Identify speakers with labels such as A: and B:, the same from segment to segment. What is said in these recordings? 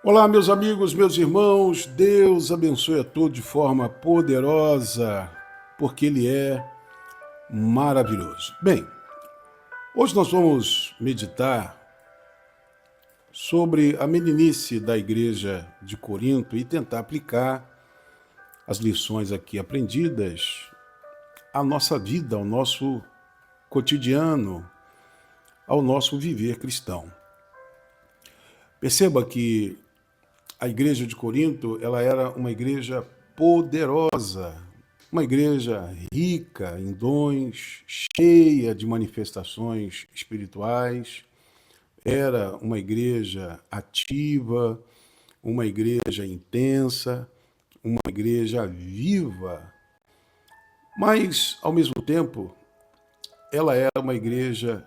A: Olá, meus amigos, meus irmãos, Deus abençoe a todos de forma poderosa, porque Ele é maravilhoso. Bem, hoje nós vamos meditar sobre a meninice da igreja de Corinto e tentar aplicar as lições aqui aprendidas à nossa vida, ao nosso cotidiano, ao nosso viver cristão. Perceba que a igreja de Corinto, ela era uma igreja poderosa, uma igreja rica em dons, cheia de manifestações espirituais, era uma igreja ativa, uma igreja intensa, uma igreja viva, mas, ao mesmo tempo, ela era uma igreja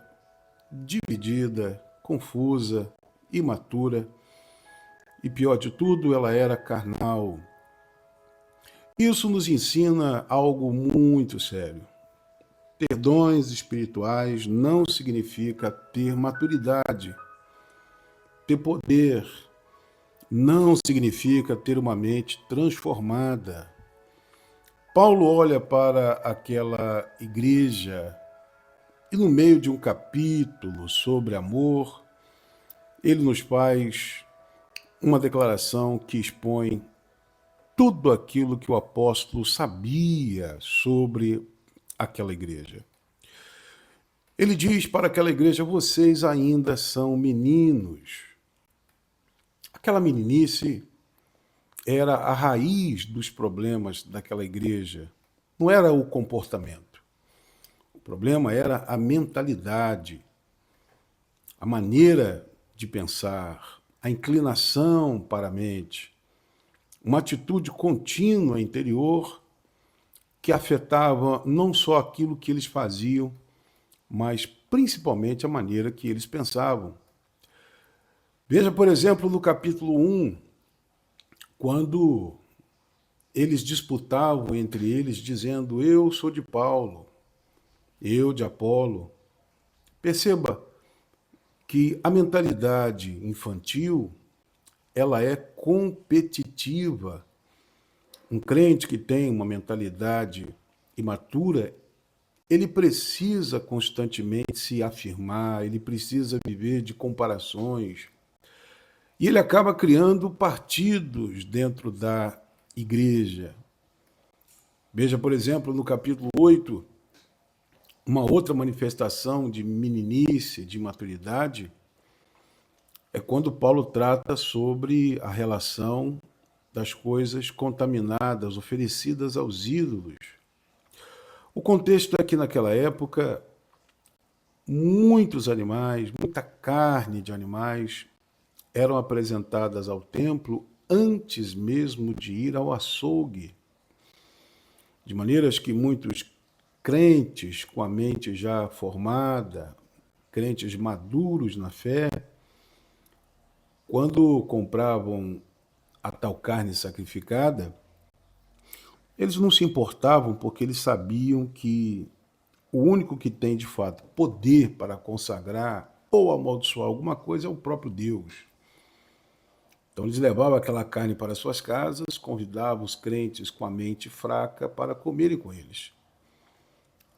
A: dividida, confusa, imatura, e pior de tudo, ela era carnal. Isso nos ensina algo muito sério. Ter dons espirituais não significa ter maturidade. Ter poder não significa ter uma mente transformada. Paulo olha para aquela igreja e, no meio de um capítulo sobre amor, ele nos faz uma declaração que expõe tudo aquilo que o apóstolo sabia sobre aquela igreja. Ele diz para aquela igreja: vocês ainda são meninos. Aquela meninice era a raiz dos problemas daquela igreja. Não era o comportamento. O problema era a mentalidade, a maneira de pensar, a inclinação para a mente, uma atitude contínua interior que afetava não só aquilo que eles faziam, mas principalmente a maneira que eles pensavam. Veja, por exemplo, no capítulo 1, quando eles disputavam entre eles, dizendo: eu sou de Paulo, eu de Apolo. Perceba que a mentalidade infantil, ela é competitiva. Um crente que tem uma mentalidade imatura, ele precisa constantemente se afirmar, ele precisa viver de comparações. E ele acaba criando partidos dentro da igreja. Veja, por exemplo, no capítulo 8, uma outra manifestação de meninice, de maturidade, é quando Paulo trata sobre a relação das coisas contaminadas, oferecidas aos ídolos. O contexto é que naquela época, muitos animais, muita carne de animais eram apresentadas ao templo antes mesmo de ir ao açougue, de maneiras que muitos crentes com a mente já formada, crentes maduros na fé, quando compravam a tal carne sacrificada, eles não se importavam porque eles sabiam que o único que tem de fato poder para consagrar ou amaldiçoar alguma coisa é o próprio Deus. Então eles levavam aquela carne para suas casas, convidavam os crentes com a mente fraca para comerem com eles.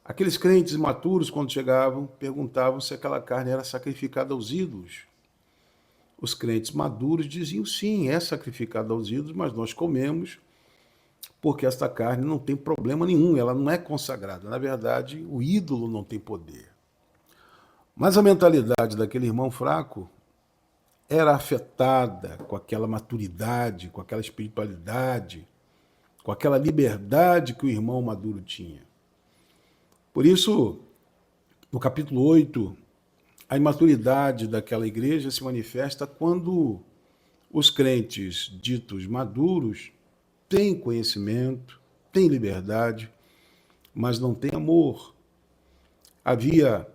A: Aqueles crentes maturos, quando chegavam, perguntavam se aquela carne era sacrificada aos ídolos. Os crentes maduros diziam: sim, é sacrificada aos ídolos, mas nós comemos porque esta carne não tem problema nenhum, ela não é consagrada. Na verdade, o ídolo não tem poder. Mas a mentalidade daquele irmão fraco era afetada com aquela maturidade, com aquela espiritualidade, com aquela liberdade que o irmão maduro tinha. Por isso, no capítulo 8, a imaturidade daquela igreja se manifesta quando os crentes ditos maduros têm conhecimento, têm liberdade, mas não têm amor. Havia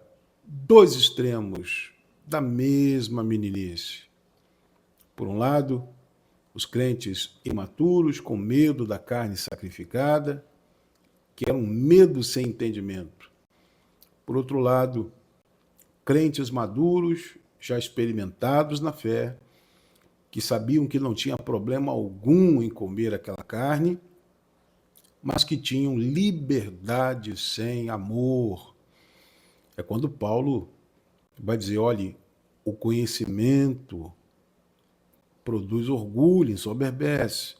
A: dois extremos da mesma meninice. Por um lado, os crentes imaturos com medo da carne sacrificada, que era um medo sem entendimento. Por outro lado, crentes maduros, já experimentados na fé, que sabiam que não tinha problema algum em comer aquela carne, mas que tinham liberdade sem amor. É quando Paulo vai dizer, olhe, o conhecimento produz orgulho, ensoberbece,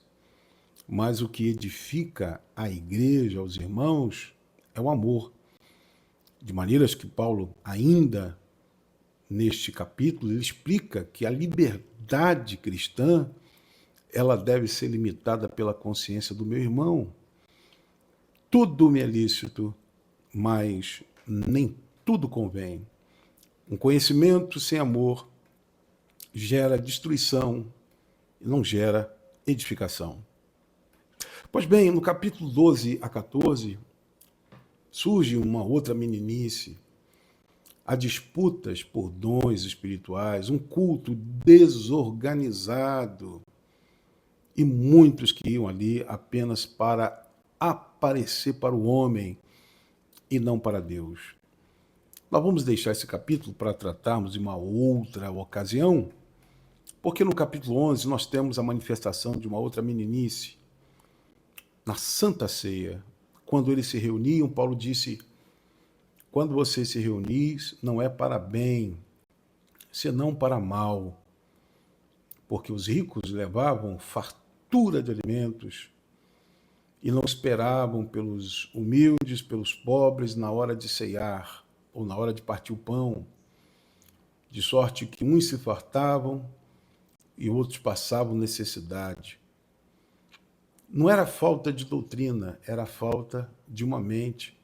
A: mas o que edifica a igreja, os irmãos, é o amor. De maneiras que Paulo, ainda neste capítulo, ele explica que a liberdade cristã, ela deve ser limitada pela consciência do meu irmão. Tudo me é lícito, mas nem tudo convém. Um conhecimento sem amor gera destruição e não gera edificação. Pois bem, no capítulo 12 a 14, surge uma outra meninice. Há disputas por dons espirituais, um culto desorganizado e muitos que iam ali apenas para aparecer para o homem e não para Deus. Nós vamos deixar esse capítulo para tratarmos de uma outra ocasião, porque no capítulo 11 nós temos a manifestação de uma outra meninice. Na Santa Ceia, quando eles se reuniam, Paulo disse, quando você se reunis, não é para bem, senão para mal, porque os ricos levavam fartura de alimentos e não esperavam pelos humildes, pelos pobres na hora de ceiar ou na hora de partir o pão, de sorte que uns se fartavam e outros passavam necessidade. Não era falta de doutrina, era falta de uma mente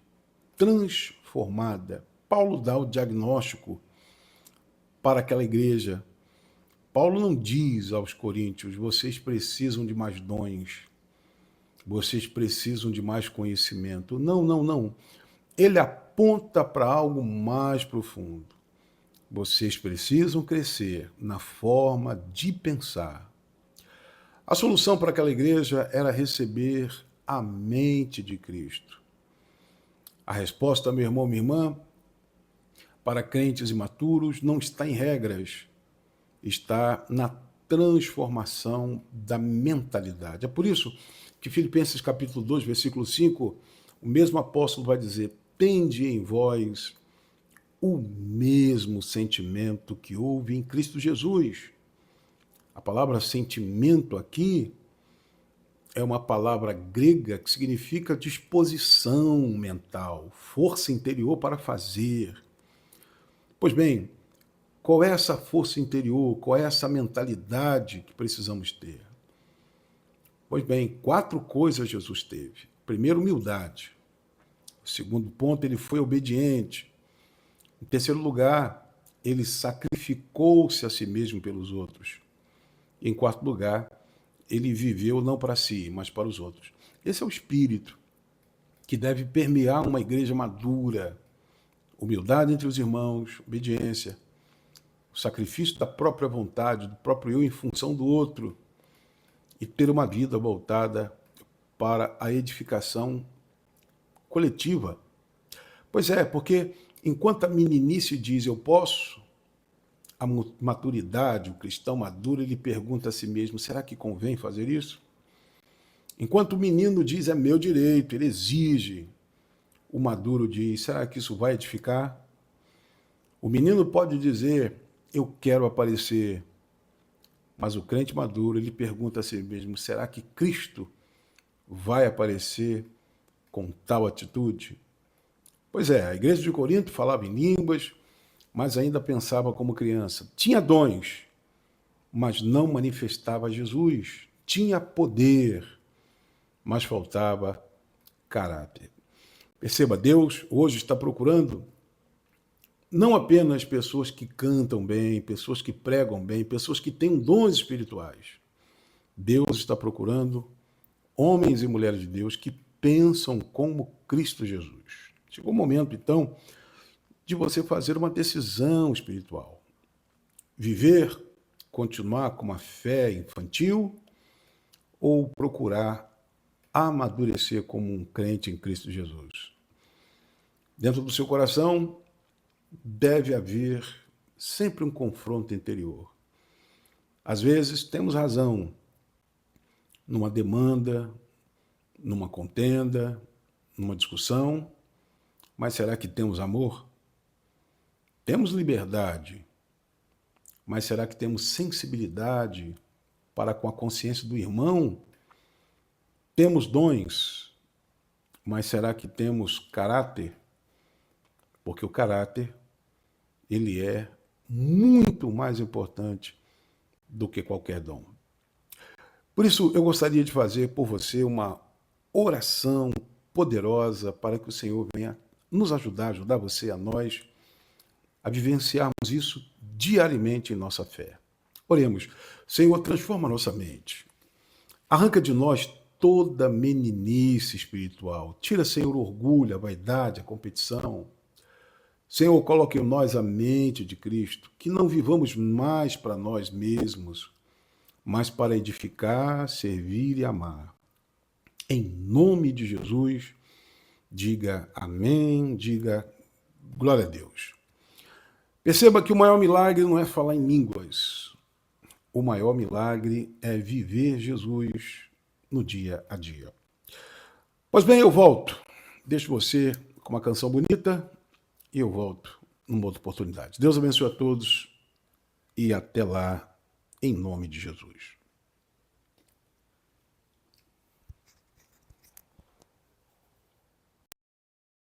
A: transformada. Paulo dá o diagnóstico para aquela igreja. Paulo não diz aos coríntios, vocês precisam de mais dons, vocês precisam de mais conhecimento. Não, não, não. Ele aponta para algo mais profundo. Vocês precisam crescer na forma de pensar. A solução para aquela igreja era receber a mente de Cristo. A resposta, meu irmão, minha irmã, para crentes imaturos, não está em regras, está na transformação da mentalidade. É por isso que Filipenses capítulo 2, versículo 5, o mesmo apóstolo vai dizer, tende em vós o mesmo sentimento que houve em Cristo Jesus. A palavra sentimento aqui é uma palavra grega que significa disposição mental, força interior para fazer. Pois bem, qual é essa força interior? Qual é essa mentalidade que precisamos ter? Pois bem, 4 coisas Jesus teve. Primeiro, humildade. O segundo ponto, ele foi obediente. Em terceiro lugar, ele sacrificou-se a si mesmo pelos outros. Em quarto lugar, ele viveu não para si, mas para os outros. Esse é o espírito que deve permear uma igreja madura. Humildade entre os irmãos, obediência, o sacrifício da própria vontade, do próprio eu em função do outro, e ter uma vida voltada para a edificação coletiva. Pois é, porque enquanto a meninice diz eu posso, a maturidade, o cristão maduro, ele pergunta a si mesmo, será que convém fazer isso? Enquanto o menino diz, é meu direito, ele exige, o maduro diz, será que isso vai edificar? O menino pode dizer, eu quero aparecer, mas o crente maduro, ele pergunta a si mesmo, será que Cristo vai aparecer com tal atitude? Pois é, a igreja de Corinto falava em línguas, mas ainda pensava como criança. Tinha dons, mas não manifestava Jesus. Tinha poder, mas faltava caráter. Perceba, Deus hoje está procurando não apenas pessoas que cantam bem, pessoas que pregam bem, pessoas que têm dons espirituais. Deus está procurando homens e mulheres de Deus que pensam como Cristo Jesus. Chegou o momento, então, de você fazer uma decisão espiritual. Viver, continuar com uma fé infantil ou procurar amadurecer como um crente em Cristo Jesus. Dentro do seu coração deve haver sempre um confronto interior. Às vezes temos razão numa demanda, numa contenda, numa discussão, mas será que temos amor? Temos liberdade, mas será que temos sensibilidade para com a consciência do irmão? Temos dons, mas será que temos caráter? Porque o caráter, ele é muito mais importante do que qualquer dom. Por isso, eu gostaria de fazer por você uma oração poderosa para que o Senhor venha nos ajudar você, a nós, a vivenciarmos isso diariamente em nossa fé. Oremos. Senhor, transforma nossa mente. Arranca de nós toda meninice espiritual. Tira, Senhor, o orgulho, a vaidade, a competição. Senhor, coloque em nós a mente de Cristo, que não vivamos mais para nós mesmos, mas para edificar, servir e amar. Em nome de Jesus, diga amém, diga glória a Deus. Perceba que o maior milagre não é falar em línguas. O maior milagre é viver Jesus no dia a dia. Pois bem, eu volto. Deixo você com uma canção bonita e eu volto numa outra oportunidade. Deus abençoe a todos e até lá, em nome de Jesus.